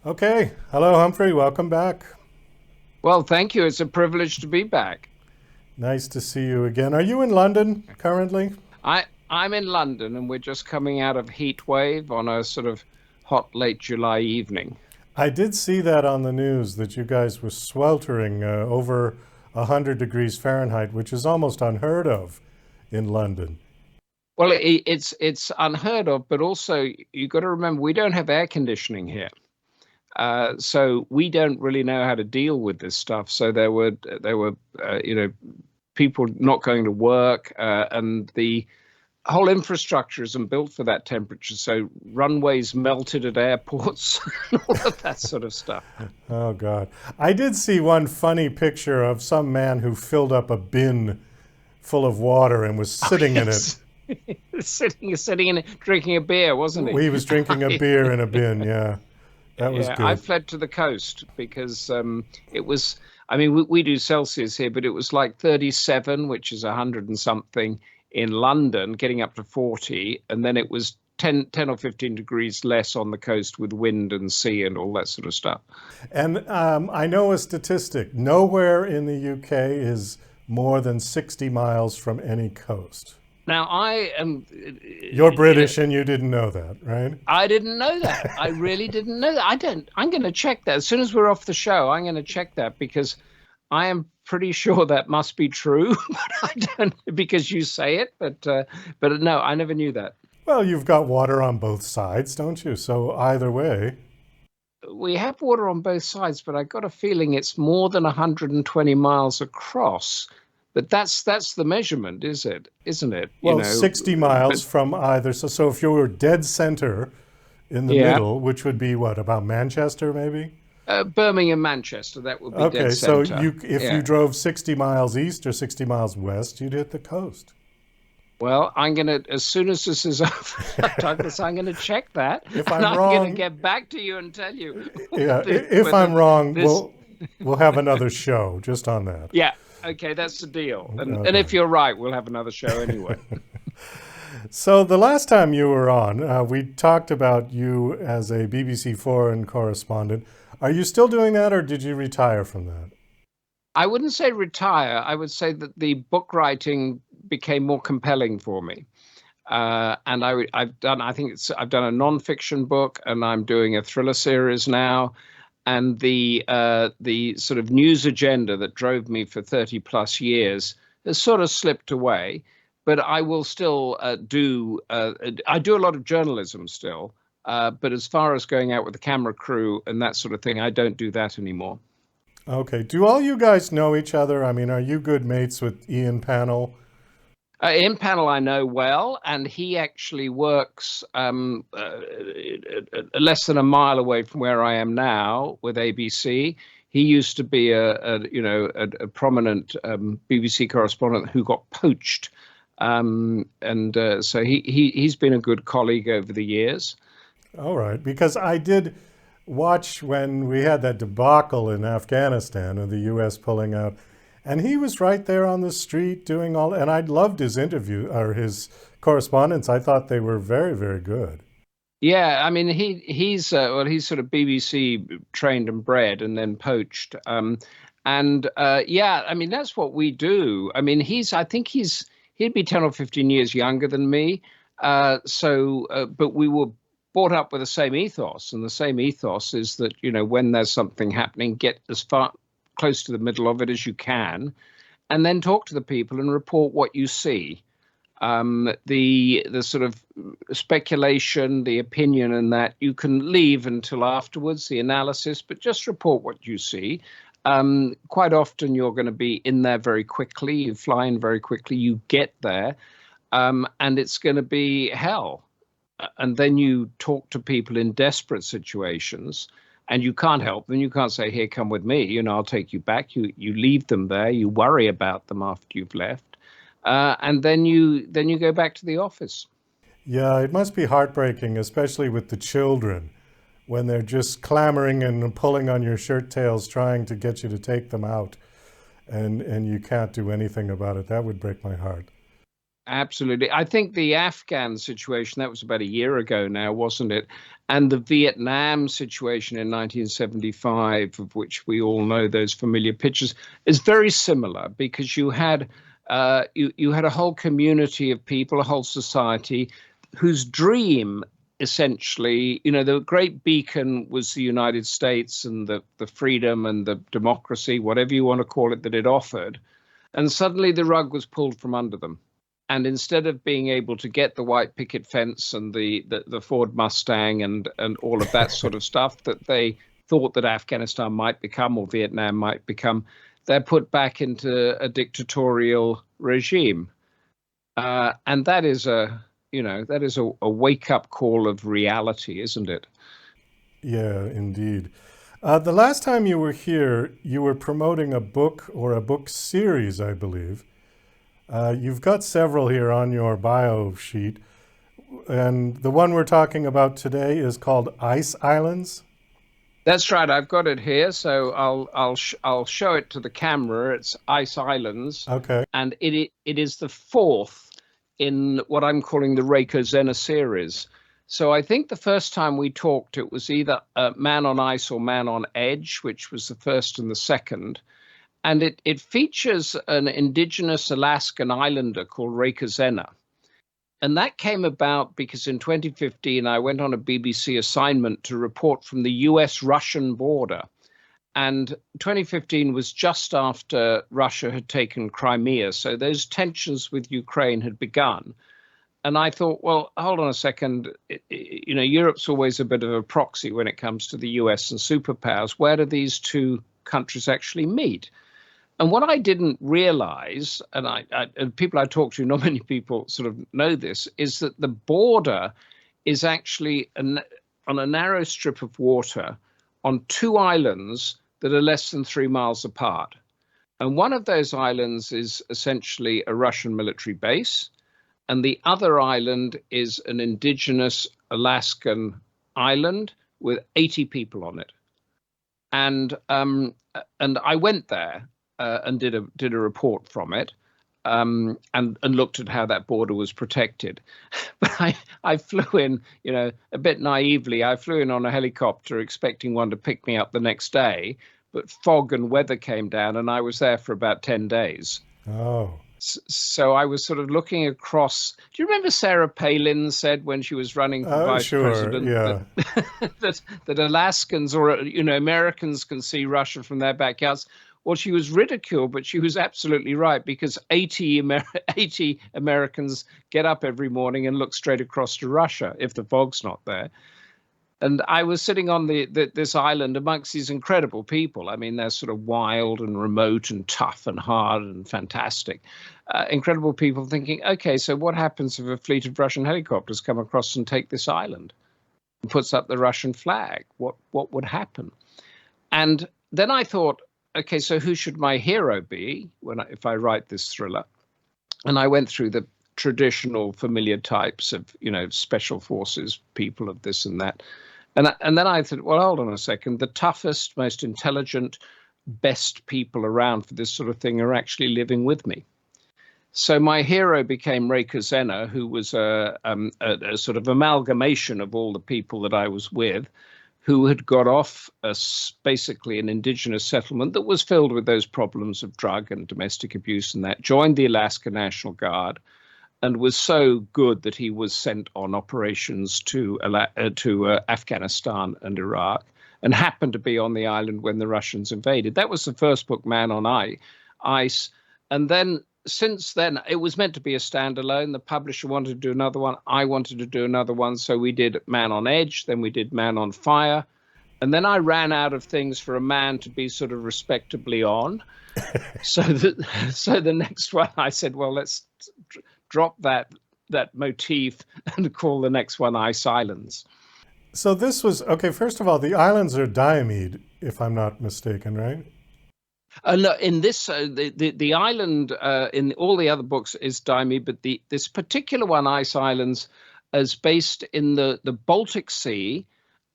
Okay. Hello, Humphrey. Welcome back. Well, thank you. It's a privilege to be back. Nice to see you again. Are you in London currently? I'm in London and we're just coming out of heat wave on a sort of hot late July evening. I did see that on the news that you guys were sweltering over 100 degrees Fahrenheit, which is almost unheard of in London. Well, it's unheard of, but also you've got to remember we don't have air conditioning here. So we don't really know how to deal with this stuff. So there were people not going to work, and the whole infrastructure isn't built for that temperature. So runways melted at airports, and all of that sort of stuff. Oh, God. I did see one funny picture of some man who filled up a bin full of water and was Oh, sitting in it. yes. Sitting in it, drinking a beer, wasn't he? He was drinking a beer in a bin. Yeah, that was Yeah, I good. fled to the coast because it was, I mean, we do Celsius here, but it was like 37, which is 100 and something in London, getting up to 40. And then it was 10 or 15 degrees less on the coast with wind and sea and all that sort of stuff. And I know a statistic. Nowhere in the UK is more than 60 miles from any coast. Now, I am, You're British and you didn't know that, right? I didn't know that. I really didn't know that. I'm going to check that. As soon as we're off the show, I'm going to check that because I am pretty sure that must be true, but I don't because you say it. But no, I never knew that. Well, you've got water on both sides, don't you? So either way. We have water on both sides, but I got a feeling it's more than 120 miles across. But that's the measurement, is it? Isn't it? Well, 60 miles But from either. So if you were dead center in the yeah, middle, which would be what, about Manchester maybe? Birmingham, Manchester, that would be Okay, dead so center. you if you Yeah. drove 60 miles east or 60 miles west, you'd hit the coast. Well, as soon as this is over, Douglas, I'm gonna check that, If and I'm I'm gonna wrong, get back to you and tell you yeah, if I'm whether wrong, this. we'll have another show just on that. Yeah, okay, that's the deal. And Okay. if you're right, we'll have another show anyway. So the last time you were on, we talked about you as a BBC foreign correspondent. Are you still doing that, or did you retire from that? I wouldn't say retire. I would say that the book writing became more compelling for me. And I've done, I think I've done a non-fiction book, and I'm doing a thriller series now. And the sort of news agenda that drove me for 30 plus years has sort of slipped away. But I will still I do a lot of journalism still. But as far as going out with the camera crew and that sort of thing, I don't do that anymore. Okay. Do all you guys know each other? I mean, are you good mates with Ian Panel? In panel, I know well, and he actually works less than a mile away from where I am now with ABC. He used to be a prominent BBC correspondent who got poached, and so he's been a good colleague over the years. All right, because I did watch when we had that debacle in Afghanistan of the U.S. pulling out, and he was right there on the street doing all. And I loved his interview or his correspondence. I thought they were very, very good. Yeah, I mean he's sort of BBC trained and bred and then poached. And yeah, I mean that's what we do. I mean I think he'd be 10 or 15 years younger than me. But we were brought up with the same ethos, and the same ethos is that when there's something happening, get as far close to the middle of it as you can, and then talk to the people and report what you see. The sort of speculation, the opinion, and that you can leave until afterwards, the analysis, but just report what you see. Quite often you're going to be in there very quickly, you fly in very quickly, you get there, and it's going to be hell. And then you talk to people in desperate situations and you can't help them. You can't say, here, come with me. I'll take you back. You leave them there. You worry about them after you've left. And then you go back to the office. Yeah, it must be heartbreaking, especially with the children, when they're just clamoring and pulling on your shirt tails, trying to get you to take them out, and you can't do anything about it. That would break my heart. Absolutely. I think the Afghan situation, that was about a year ago now, wasn't it? And the Vietnam situation in 1975, of which we all know those familiar pictures, is very similar because you had a whole community of people, a whole society whose dream essentially, the great beacon was the United States and the freedom and the democracy, whatever you want to call it, that it offered. And suddenly the rug was pulled from under them. And instead of being able to get the white picket fence and the Ford Mustang and all of that sort of stuff that they thought that Afghanistan might become or Vietnam might become, they're put back into a dictatorial regime. And that is a wake up call of reality, isn't it? Yeah, indeed. The last time you were here, you were promoting a book or a book series, I believe. You've got several here on your bio sheet, and the one we're talking about today is called Ice Islands. That's right. I've got it here, so I'll show it to the camera. It's Ice Islands, Okay. and it is the fourth in what I'm calling the Reiko Zena series. So I think the first time we talked, it was either Man on Ice or Man on Edge, which was the first and the second. And it features an indigenous Alaskan islander called Reiko Zena. And that came about because in 2015, I went on a BBC assignment to report from the US-Russian border. And 2015 was just after Russia had taken Crimea. So those tensions with Ukraine had begun. And I thought, well, hold on a second. Europe's always a bit of a proxy when it comes to the US and superpowers. Where do these two countries actually meet? And what I didn't realize, and people I talk to, not many people sort of know this, is that the border is actually on a narrow strip of water on two islands that are less than 3 miles apart. And one of those islands is essentially a Russian military base, and the other island is an indigenous Alaskan island with 80 people on it. And I went there and did a report from it, and looked at how that border was protected. But I flew in, a bit naively. I flew in on a helicopter expecting one to pick me up the next day, but fog and weather came down, and I was there for about 10 days. Oh. So I was sort of looking across. Do you remember Sarah Palin said when she was running for vice Sure, president yeah. that Alaskans or Americans can see Russia from their backyards? Well, she was ridiculed, but she was absolutely right, because 80 Americans get up every morning and look straight across to Russia if the fog's not there. And I was sitting on this island amongst these incredible people. I mean, they're sort of wild and remote and tough and hard and fantastic. Incredible people thinking, okay, so what happens if a fleet of Russian helicopters come across and take this island and puts up the Russian flag? What would happen? And then I thought, okay, so who should my hero be if I write this thriller? And I went through the traditional familiar types of, special forces, people of this and that. And then I thought, well, hold on a second. The toughest, most intelligent, best people around for this sort of thing are actually living with me. So my hero became Reiko Zena, who was a sort of amalgamation of all the people that I was with, who had got off basically an indigenous settlement that was filled with those problems of drug and domestic abuse and that, joined the Alaska National Guard, and was so good that he was sent on operations to Afghanistan and Iraq, and happened to be on the island when the Russians invaded. That was the first book, Man on Ice. And then since then, it was meant to be a standalone. The publisher wanted to do another one. I wanted to do another one. So we did Man on Edge. Then we did Man on Fire. And then I ran out of things for a man to be sort of respectably on. So the next one, I said, well, let's drop that motif and call the next one Ice Islands. So this was, okay, first of all, the islands are Diomede, if I'm not mistaken, right? No, in this, the island in all the other books is Diomede, but this particular one, Ice Islands, is based in the Baltic Sea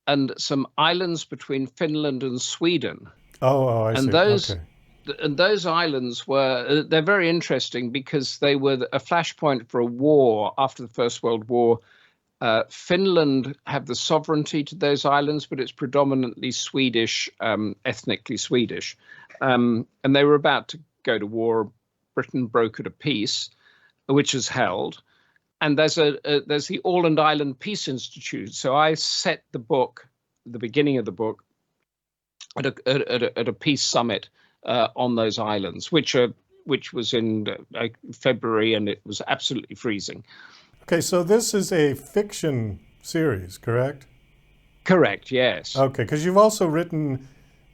and some islands between Finland and Sweden. Oh, I see. And those, okay. and those islands were, they're very interesting because they were a flashpoint for a war after the First World War. Finland have the sovereignty to those islands, but it's predominantly Swedish, ethnically Swedish. And they were about to go to war. Britain brokered a peace, which is held. And there's the Åland Island Peace Institute. So I set the book, the beginning of the book, at a peace summit on those islands, which was in February, and it was absolutely freezing. Okay, so this is a fiction series, correct? Correct, yes. Okay, because you've also written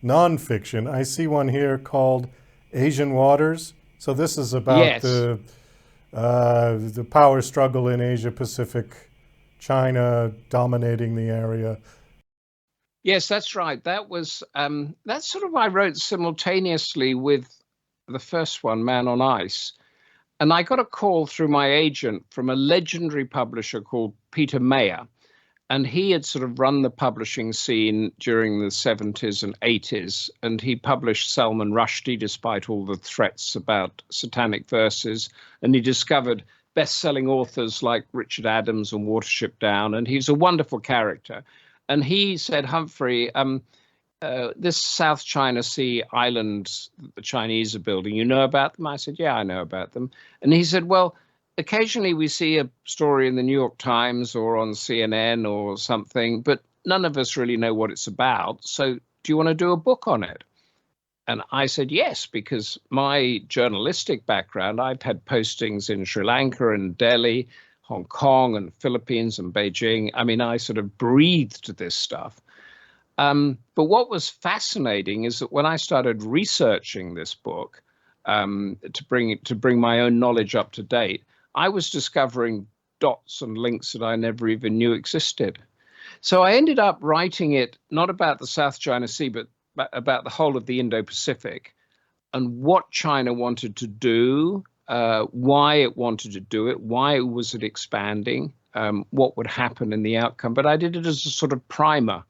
nonfiction. I see one here called Asian Waters. So this is about the power struggle in Asia Pacific, China dominating the area. Yes, that's right. That was that's sort of I wrote simultaneously with the first one, Man on Ice. And I got a call through my agent from a legendary publisher called Peter Mayer. And he had sort of run the publishing scene during the 70s and 80s. And he published Salman Rushdie despite all the threats about satanic verses. And he discovered best-selling authors like Richard Adams and Watership Down. And he's a wonderful character. And he said, Humphrey, this South China Sea islands that the Chinese are building, you know about them? I said, yeah, I know about them. And he said, well, occasionally we see a story in the New York Times or on CNN or something, but none of us really know what it's about. So do you want to do a book on it? And I said, yes, because my journalistic background, I've had postings in Sri Lanka and Delhi, Hong Kong and Philippines and Beijing. I mean, I sort of breathed this stuff. But what was fascinating is that when I started researching this book to bring my own knowledge up to date, I was discovering dots and links that I never even knew existed. So I ended up writing it not about the South China Sea, but about the whole of the Indo-Pacific and what China wanted to do, why it wanted to do it, why was it expanding, what would happen in the outcome. But I did it as a sort of primer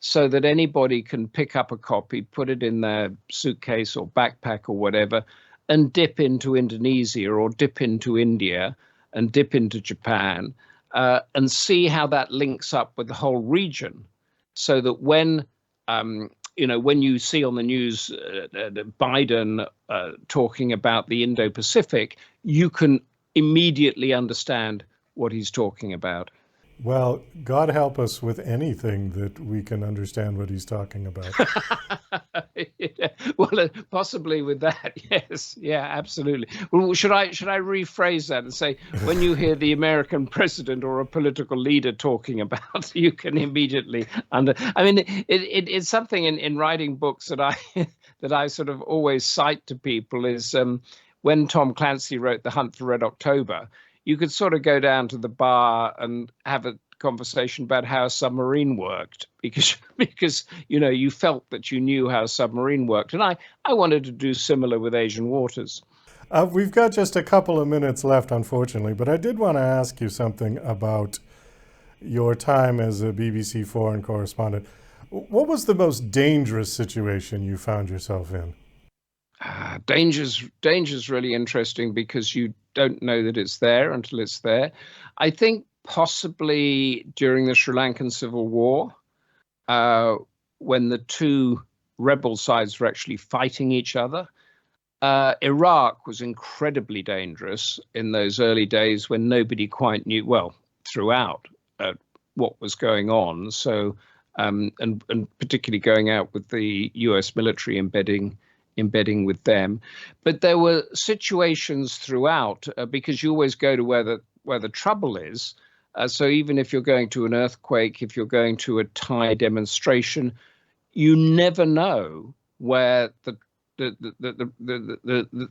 so that anybody can pick up a copy, put it in their suitcase or backpack or whatever, and dip into Indonesia or dip into India and dip into Japan and see how that links up with the whole region. So that when you see on the news Biden talking about the Indo-Pacific, you can immediately understand what he's talking about. Well, God help us with anything that we can understand what he's talking about. Well, possibly with that, yes, yeah, absolutely. Well, should I rephrase that and say, when you hear the American president or a political leader talking about, you can immediately I mean, it's something in writing books that I sort of always cite to people is when Tom Clancy wrote The Hunt for Red October. You could sort of go down to the bar and have a conversation about how a submarine worked because you felt that you knew how a submarine worked. And I wanted to do similar with Asian Waters. We've got just a couple of minutes left, unfortunately, but I did want to ask you something about your time as a BBC foreign correspondent. What was the most dangerous situation you found yourself in? Danger's really interesting because you don't know that it's there until it's there. I think possibly during the Sri Lankan Civil War, when the two rebel sides were actually fighting each other. Iraq was incredibly dangerous in those early days when nobody quite knew, well, throughout, what was going on. So, and particularly going out with the US military embedding with them. But there were situations throughout because you always go to where the trouble is. So even if you're going to an earthquake, if you're going to a Thai demonstration, you never know where the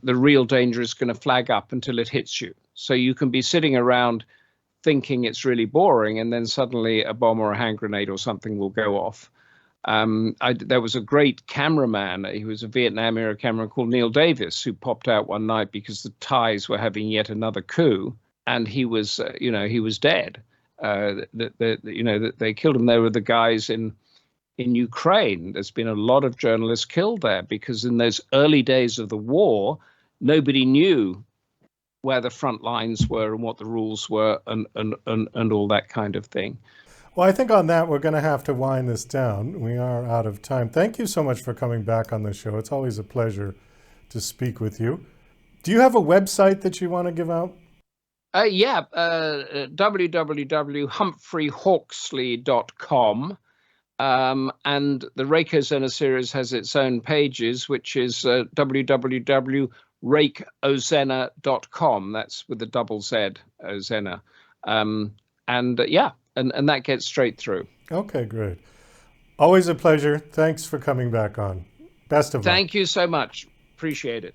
real danger is going to flag up until it hits you. So you can be sitting around thinking it's really boring, and then suddenly a bomb or a hand grenade or something will go off. There was a great cameraman, he was a Vietnam era cameraman called Neil Davis, who popped out one night because the Thais were having yet another coup, and he was, he was dead. They killed him. There were the guys in in Ukraine. There's been a lot of journalists killed there because in those early days of the war, nobody knew where the front lines were and what the rules were and all that kind of thing. Well, I think on that, we're going to have to wind this down. We are out of time. Thank you so much for coming back on the show. It's always a pleasure to speak with you. Do you have a website that you want to give out? www.humphreyhawksley.com. And the Reiko series has its own pages, which is www.rakeozena.com. That's with the double Z, Ozena. And that gets straight through. Okay, great. Always a pleasure. Thanks for coming back on. Best of luck. Thank you so much. Appreciate it.